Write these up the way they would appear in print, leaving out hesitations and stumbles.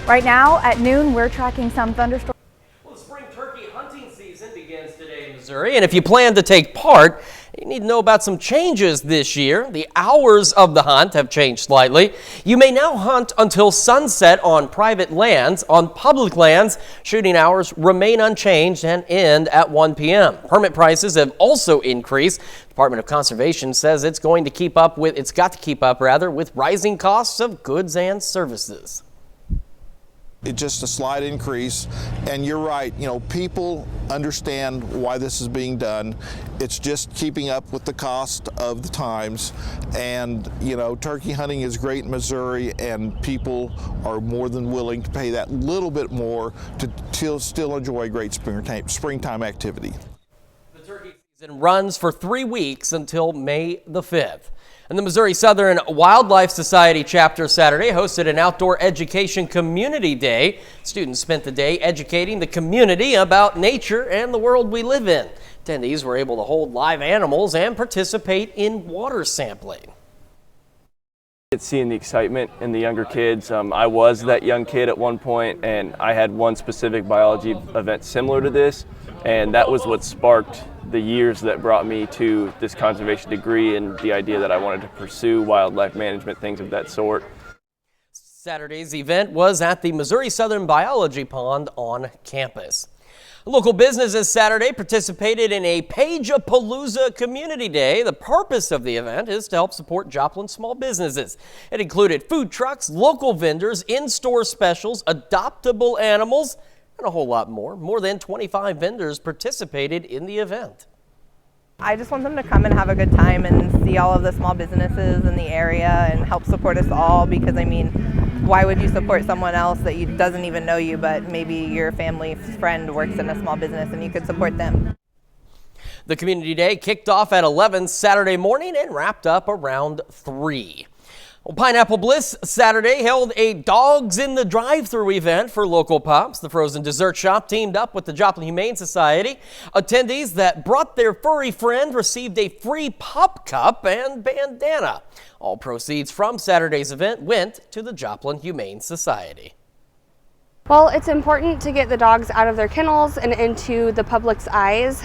Right now at noon, we're tracking some thunderstorms. Well, the spring turkey hunting season begins today in Missouri, and if you plan to take part, you need to know about some changes this year. The hours of the hunt have changed slightly. You may now hunt until sunset on private lands. On public lands, shooting hours remain unchanged and end at 1 p.m. Permit prices have also increased. The Department of Conservation says it's got to keep up with rising costs of goods and services. It's just a slight increase, and you're right, people understand why this is being done. It's just keeping up with the cost of the times, and turkey hunting is great in Missouri, and people are more than willing to pay that little bit more to still enjoy a great springtime activity. The turkey season runs for 3 weeks until May the 5th. And the Missouri Southern Wildlife Society chapter Saturday hosted an outdoor education community day. Students spent the day educating the community about nature and the world we live in. Attendees were able to hold live animals and participate in water sampling. Seeing the excitement in the younger kids. I was that young kid at one point, and I had one specific biology event similar to this, and that was what sparked the years that brought me to this conservation degree and the idea that I wanted to pursue wildlife management, things of that sort. Saturday's event was at the Missouri Southern Biology Pond on campus. Local businesses Saturday participated in a Page-A-Palooza Community Day. The purpose of the event is to help support Joplin small businesses. It included food trucks, local vendors, in-store specials, adoptable animals, and a whole lot more. More than 25 vendors participated in the event. I just want them to come and have a good time and see all of the small businesses in the area and help support us all, because why would you support someone else that doesn't even know you, but maybe your family friend works in a small business and you could support them. The community day kicked off at 11 Saturday morning and wrapped up around 3. Well, Pineapple Bliss Saturday held a Dogs in the Drive-Thru event for local pups. The frozen dessert shop teamed up with the Joplin Humane Society. Attendees that brought their furry friend received a free pup cup and bandana. All proceeds from Saturday's event went to the Joplin Humane Society. Well, it's important to get the dogs out of their kennels and into the public's eyes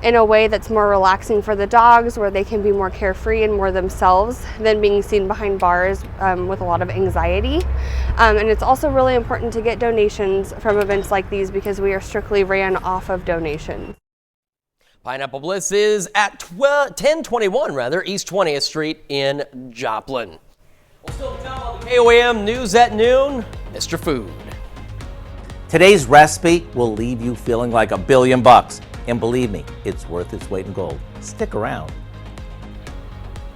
in a way that's more relaxing for the dogs, where they can be more carefree and more themselves than being seen behind bars with a lot of anxiety. And it's also really important to get donations from events like these, because we are strictly ran off of donations. Pineapple Bliss is at 1021 East 20th Street in Joplin. Well, still to come on the KOAM News at Noon, Mr. Food. Today's recipe will leave you feeling like $1 billion. And believe me, it's worth its weight in gold. Stick around.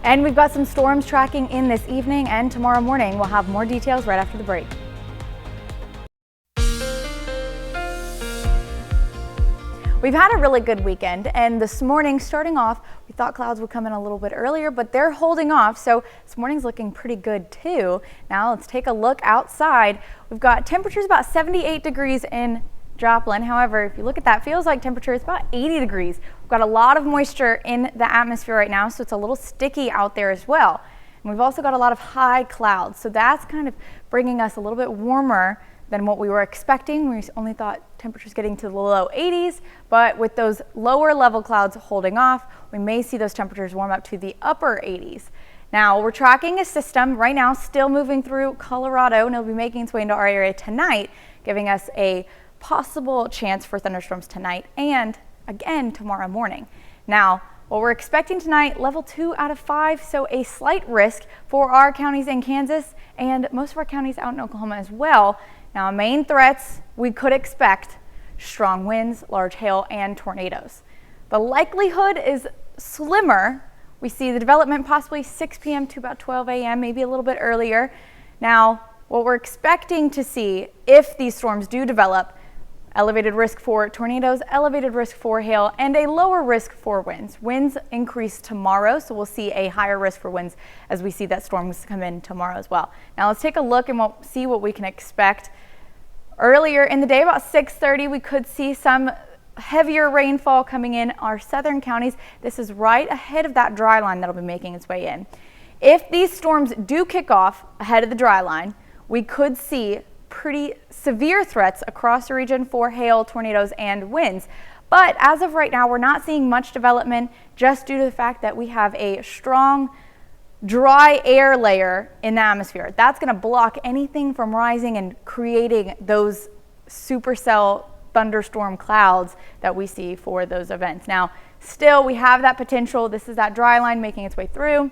And we've got some storms tracking in this evening and tomorrow morning. We'll have more details right after the break. We've had a really good weekend, and this morning, starting off, we thought clouds would come in a little bit earlier, but they're holding off, so this morning's looking pretty good too. Now let's take a look outside. We've got temperatures about 78 degrees in Joplin. However, if you look at that, feels like temperature is about 80 degrees. We've got a lot of moisture in the atmosphere right now, so it's a little sticky out there as well. And we've also got a lot of high clouds, so that's kind of bringing us a little bit warmer than what we were expecting. We only thought temperatures getting to the low 80s, but with those lower level clouds holding off, we may see those temperatures warm up to the upper 80s. Now, we're tracking a system right now still moving through Colorado, and it'll be making its way into our area tonight, giving us a possible chance for thunderstorms tonight and again tomorrow morning. Now, what we're expecting tonight, level 2 out of 5, so a slight risk for our counties in Kansas and most of our counties out in Oklahoma as well. Now, main threats we could expect: strong winds, large hail, and tornadoes. The likelihood is slimmer. We see the development possibly 6 p.m. to about 12 a.m., maybe a little bit earlier. Now, what we're expecting to see if these storms do develop: elevated risk for tornadoes, elevated risk for hail, and a lower risk for winds. Winds increase tomorrow, so we'll see a higher risk for winds as we see that storms come in tomorrow as well. Now let's take a look and we'll see what we can expect. Earlier in the day, about 6:30, we could see some heavier rainfall coming in our southern counties. This is right ahead of that dry line that'll be making its way in. If these storms do kick off ahead of the dry line, we could see pretty severe threats across the region for hail, tornadoes, and winds. But as of right now, we're not seeing much development just due to the fact that we have a strong dry air layer in the atmosphere. That's going to block anything from rising and creating those supercell thunderstorm clouds that we see for those events. Now, still, we have that potential. This is that dry line making its way through.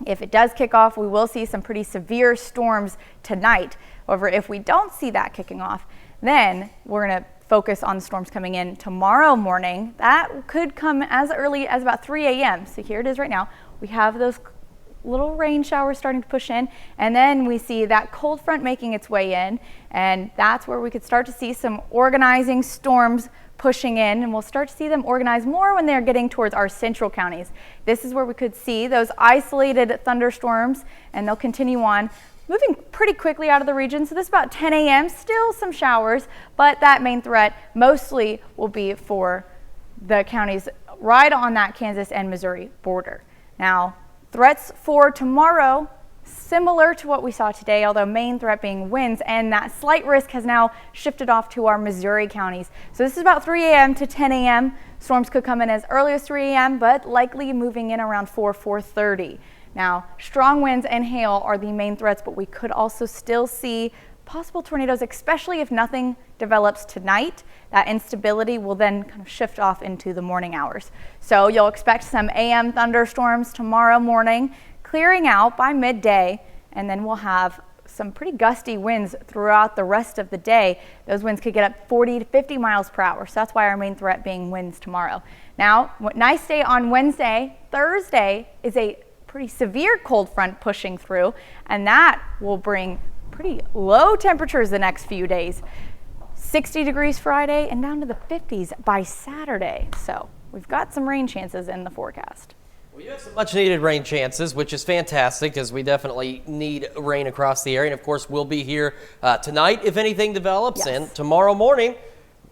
If it does kick off, we will see some pretty severe storms tonight. However, if we don't see that kicking off, then we're going to focus on storms coming in tomorrow morning. That could come as early as about 3 a.m. So here it is right now. We have those little rain showers starting to push in, and then we see that cold front making its way in, and that's where we could start to see some organizing storms pushing in, and we'll start to see them organize more when they're getting towards our central counties. This is where we could see those isolated thunderstorms, and they'll continue on moving pretty quickly out of the region. So this is about 10 a.m. Still some showers, but that main threat mostly will be for the counties right on that Kansas and Missouri border. Now, threats for tomorrow, similar to what we saw today, although main threat being winds, and that slight risk has now shifted off to our Missouri counties. So this is about 3 a.m. to 10 a.m. Storms could come in as early as 3 a.m., but likely moving in around 4:30. Now, strong winds and hail are the main threats, but we could also still see possible tornadoes, especially if nothing develops tonight. That instability will then kind of shift off into the morning hours. So you'll expect some AM thunderstorms tomorrow morning, clearing out by midday, and then we'll have some pretty gusty winds throughout the rest of the day. Those winds could get up 40 to 50 miles per hour. So that's why our main threat being winds tomorrow. Now, nice day on Wednesday. Thursday is a pretty severe cold front pushing through, and that will bring pretty low temperatures the next few days. 60 degrees Friday and down to the 50s by Saturday. So we've got some rain chances in the forecast. Well, you have some much needed rain chances, which is fantastic because we definitely need rain across the area. And of course, we'll be here tonight if anything develops, and tomorrow morning,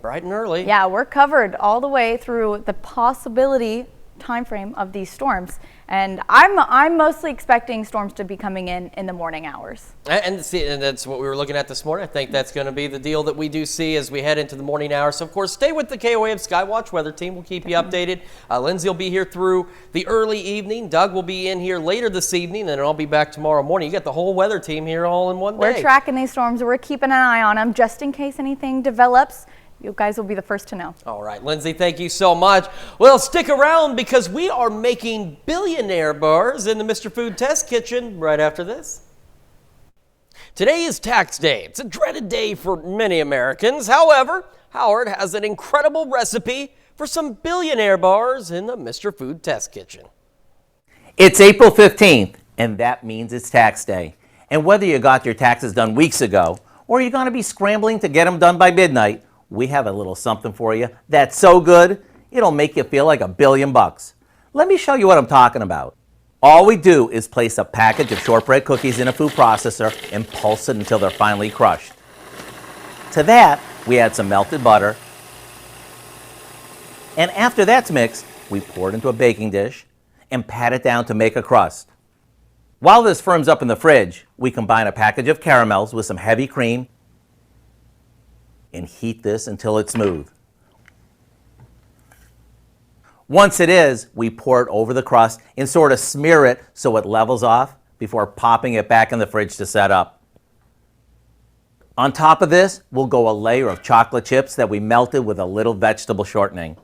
bright and early. Yeah, we're covered all the way through the possibility time frame of these storms, and I'm mostly expecting storms to be coming in the morning hours. And that's what we were looking at this morning. I think that's going to be the deal that we do see as we head into the morning hours. So of course, stay with the KOAM Skywatch weather team. We'll keep you updated. Lindsay will be here through the early evening. Doug will be in here later this evening, and I'll be back tomorrow morning. You got the whole weather team here all in one day. We're tracking these storms. We're keeping an eye on them just in case anything develops. You guys will be the first to know. All right, Lindsay, thank you so much. Well, stick around because we are making billionaire bars in the Mr. Food Test Kitchen right after this. Today is tax day. It's a dreaded day for many Americans. However, Howard has an incredible recipe for some billionaire bars in the Mr. Food Test Kitchen. It's April 15th, and that means it's tax day. And whether you got your taxes done weeks ago or you're going to be scrambling to get them done by midnight, we have a little something for you that's so good, it'll make you feel like $1 billion. Let me show you what I'm talking about. All we do is place a package of shortbread cookies in a food processor and pulse it until they're finally crushed. To that, we add some melted butter. And after that's mixed, we pour it into a baking dish and pat it down to make a crust. While this firms up in the fridge, we combine a package of caramels with some heavy cream and heat this until it's smooth. Once it is, we pour it over the crust and sort of smear it so it levels off before popping it back in the fridge to set up. On top of this, we'll go a layer of chocolate chips that we melted with a little vegetable shortening.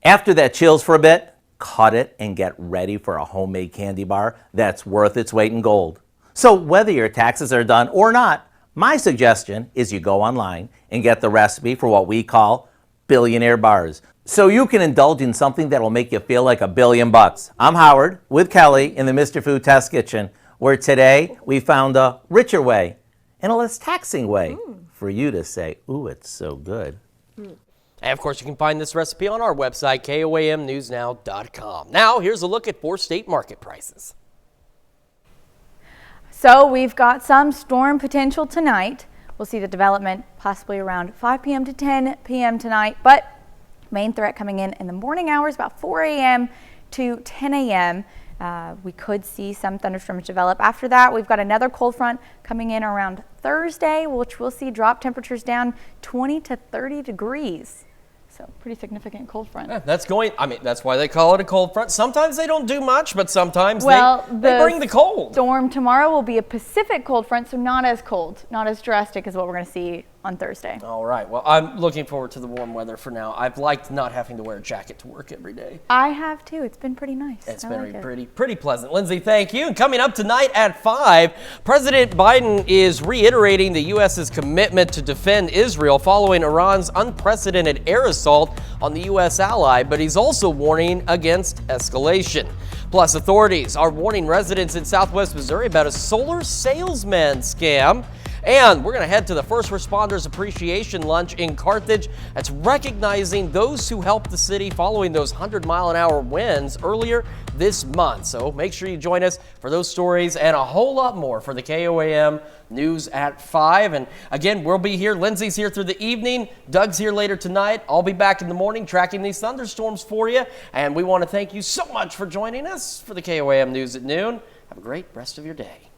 After that chills for a bit, cut it and get ready for a homemade candy bar that's worth its weight in gold. So whether your taxes are done or not, my suggestion is you go online and get the recipe for what we call billionaire bars, so you can indulge in something that will make you feel like $1 billion. I'm Howard with Kelly in the Mr. Food Test Kitchen, where today we found a richer way and a less taxing way for you to say, ooh, it's so good. And of course, you can find this recipe on our website, KOAMnewsnow.com. Now, here's a look at 4 state market prices. So we've got some storm potential tonight. We'll see the development possibly around 5 p.m. to 10 p.m. tonight, but main threat coming in the morning hours, about 4 a.m. to 10 a.m. We could see some thunderstorms develop. After that, we've got another cold front coming in around Thursday, which we'll see drop temperatures down 20 to 30 degrees. So pretty significant cold front. Yeah, that's why they call it a cold front. Sometimes they don't do much, but sometimes they bring the cold. Storm tomorrow will be a Pacific cold front, so not as cold, not as drastic as what we're going to see on Thursday. All right. Well, I'm looking forward to the warm weather for now. I've liked not having to wear a jacket to work every day. I have too. It's been pretty nice. It's been pretty pleasant. Lindsay, thank you. And coming up tonight at 5, President Biden is reiterating the U.S.'s commitment to defend Israel following Iran's unprecedented air assault on the U.S. ally, but he's also warning against escalation. Plus, authorities are warning residents in Southwest Missouri about a solar salesman scam. And we're going to head to the First Responders Appreciation Lunch in Carthage. That's recognizing those who helped the city following those 100-mile-an-hour winds earlier this month. So make sure you join us for those stories and a whole lot more for the KOAM News at 5. And again, we'll be here. Lindsay's here through the evening. Doug's here later tonight. I'll be back in the morning tracking these thunderstorms for you. And we want to thank you so much for joining us for the KOAM News at noon. Have a great rest of your day.